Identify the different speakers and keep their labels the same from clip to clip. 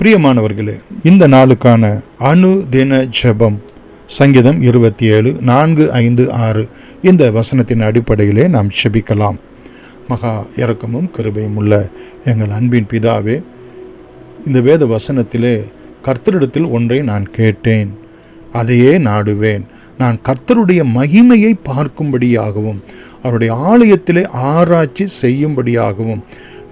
Speaker 1: பிரியமானவர்களே, இந்த நாளுக்கான அனுதின ஜெபம் சங்கீதம் 27 4, 5, 6 இந்த வசனத்தின் அடிப்படையிலே நாம் ஜெபிக்கலாம். மகா இரக்கமும் கிருபையும் உள்ள எங்கள் அன்பின் பிதாவே, இந்த வேத வசனத்திலே கர்த்தரிடத்தில் ஒன்றை நான் கேட்டேன், அதையே நாடுவேன். நான் கர்த்தருடைய மகிமையை பார்க்கும்படியாகவும் அவருடைய ஆலயத்திலே ஆராய்ச்சி செய்யும்படியாகவும்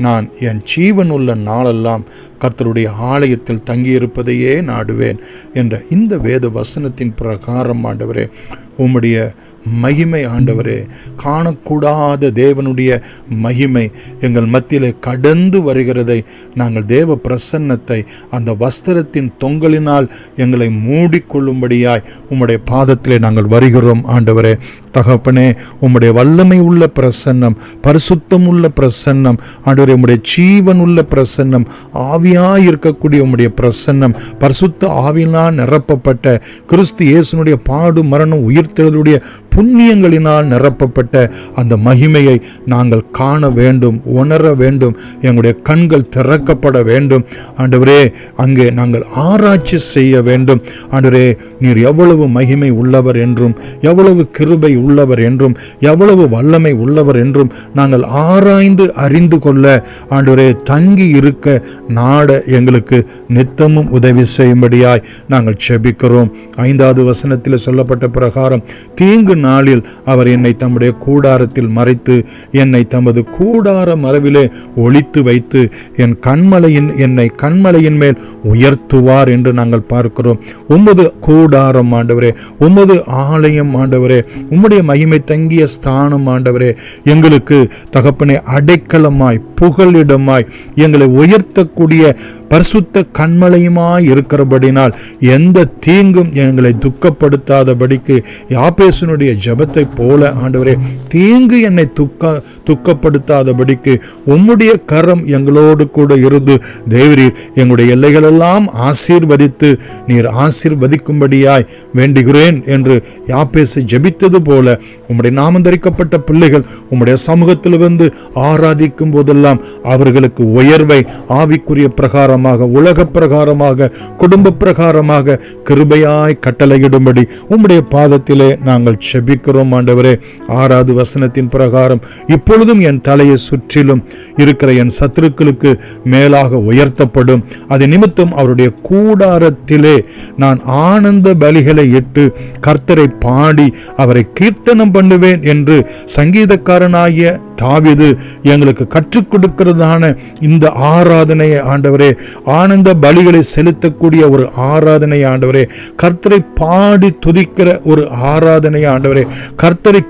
Speaker 1: நான் என் ஜீவனுள்ள நாளெல்லாம் கர்த்தருடைய ஆலயத்தில் தங்கியிருப்பதையே நாடுவேன் என்ற இந்த வேத வசனத்தின் பிரகாரம் ஆண்டவரே, உம்முடைய மகிமை ஆண்டவரே, காணக்கூடாத தேவனுடைய மகிமை எங்கள் மத்தியிலே கடந்து வருகிறதை நாங்கள் தேவ பிரசன்னத்தை அந்த வஸ்திரத்தின் தொங்கலினால் எங்களை மூடிக்கொள்ளும்படியாய் உம்முடைய பாதத்திலே நாங்கள் வருகிறோம் ஆண்டவரே. தகப்பனே, உம்முடைய வல்லமை உள்ள பிரசன்னம், பரிசுத்தம் உள்ள பிரசன்னம் ஆண்டவரே, உம்முடைய ஜீவன் உள்ள பிரசன்னம், ஆவியாய் இருக்கக்கூடிய உம்முடைய பிரசன்னம், பரிசுத்த ஆவியினால் நிரப்பப்பட்ட கிறிஸ்து இயேசுனுடைய பாடு மரணம் உயிர்த்தெழுதலுடைய புண்ணியங்களினால் நிரப்பப்பட்ட அந்த மகிமையை நாங்கள் காண வேண்டும், உணர வேண்டும். எங்களுடைய கண்கள் திறக்கப்பட வேண்டும் ஆண்டவரே. அங்கே நாங்கள் ஆராய்ச்சி செய்ய வேண்டும் ஆண்டவரே. நீர் எவ்வளவு மகிமை உள்ளவர் என்றும், எவ்வளவு கிருபை உள்ளவர் என்றும், எவ்வளவு வல்லமை உள்ளவர் என்றும் நாங்கள் ஆராய்ந்து அறிந்து கொள்ள ஆண்டவரே, தங்கி இருக்க நாட எங்களுக்கு நித்தமும் உதவி செய்யும்படியாய் நாங்கள் செபிக்கிறோம். 5வது வசனத்தில் சொல்லப்பட்ட பிரகாரம், தீங்கு நாளில் அவர் என்னை தம்முடைய கூடாரத்தில் மறைத்து என்னை தமது கூடார மறைவிலே ஒளித்து வைத்து என்னை கண்மலையின் மேல் உயர்த்துவார் என்று நாங்கள் பார்க்கிறோம். உமது கூடாரம் ஆண்டவரே, உமது ஆலயம் ஆண்டவரே, உம்முடைய மகிமை தங்கிய ஸ்தானம் ஆண்டவரே, எங்களுக்கு தகப்பனே அடைக்கலமாய் புகலிடமாய் எங்களை உயர்த்தக்கூடிய பரிசுத்த கண்மலையுமாய் இருக்கிறபடினால் எந்த தீங்கும் எங்களை துக்கப்படுத்தாதபடிக்கு யாபேசனுடைய ஜெபத்தை போல ஆண்டவரே, தீங்கு என்னை துக்கப்படுத்தாதபடிக்கு உம்முடைய கரம் எங்களோடு கூட இருந்து தேவரீர் எங்களுடைய எல்லைகளெல்லாம் ஆசீர்வதித்து நீர் ஆசீர்வதிக்கும்படியாய் வேண்டுகிறேன் என்று யாபேசு ஜெபித்தது போல உம்முடைய நாமம் தரிக்கப்பட்ட பிள்ளைகள் உம்முடைய சமூகத்தில் வந்து ஆராதிக்கும் போதெல்லாம் அவர்களுக்கு உயர்வை ஆவிக்குரிய பிரகாரமாக, உலக பிரகாரமாக, குடும்ப பிரகாரமாக கிருபையாய் கட்டளையிடும்படி உம்முடைய பாதத்திலே நாங்கள் செபிக்கிறோம் ஆண்டவரே. 6வது வசனத்தின் பிரகாரம், இப்பொழுதும் என் தலையை சுற்றிலும் இருக்கிற என் சத்துருக்களுக்கு மேலாக உயர்த்தப்படும். அது நிமித்தம் அவருடைய கூடாரத்திலே நான் ஆனந்த பலிகளை இட்டு கர்த்தரை பாடி அவரை கீர்த்தனம் பண்ணுவேன் என்று சங்கீதக்காரனாகிய தாவீது எங்களுக்கு கற்றுக் கொடுக்கிறதான இந்த ஆராதனையை ஆண்டவரே, ஆனந்த பலிகளை செலுத்தக்கூடிய ஒரு ஆராதனை ஆண்டவரே, கர்த்தரை பாடி துதிக்கிற ஒரு ஆராதனை ஆண்டவரே, கர்த்தரை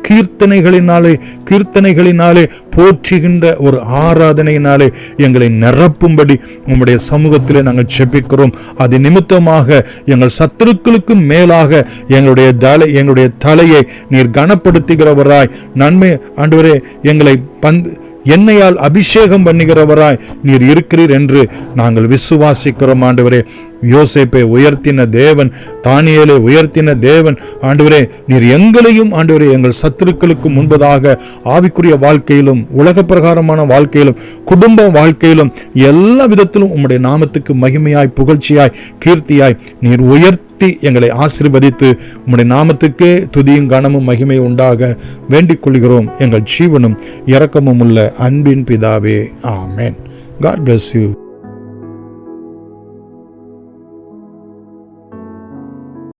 Speaker 1: கீர்த்தனைகளினாலே போற்றுகின்ற ஒரு ஆராதனையினாலே எங்களை நிரப்பும்படி உம்முடைய சமூகத்திலே நாங்கள் செபிக்கிறோம். அது நிமித்தமாக எங்கள் சத்துருக்களுக்கு மேலாக எங்களுடைய தலையை நீர் கனப்படுத்துகிறவராய், நன்மை ஆண்டவரே, எங்களை எண்ணெயால் அபிஷேகம் பண்ணுகிறவராய் நீர் இருக்கிறீர் என்று நாங்கள் விசுவாசிக்கிறோம் ஆண்டவரே. யோசேப்பை உயர்த்தின தேவன், தானியேலை உயர்த்தின தேவன் ஆண்டவரே, நீர் எங்களையும் ஆண்டவரே எங்கள் சத்துருக்களுக்கு முன்பதாக ஆவிக்குரிய வாழ்க்கையிலும், உலக பிரகாரமான வாழ்க்கையிலும், குடும்ப வாழ்க்கையிலும் எல்லா விதத்திலும் உம்முடைய நாமத்துக்கு மகிமையாய், புகழ்ச்சியாய், கீர்த்தியாய் நீர் உயர்த்தி எங்களை ஆசீர்வதித்து உம்முடைய நாமத்துக்கே துதியும் கனமும் மகிமை உண்டாக வேண்டிக் கொள்கிறோம் எங்கள் ஜீவனும் இரக்கமும் உள்ள அன்பின் பிதாவே. ஆமென். God bless you.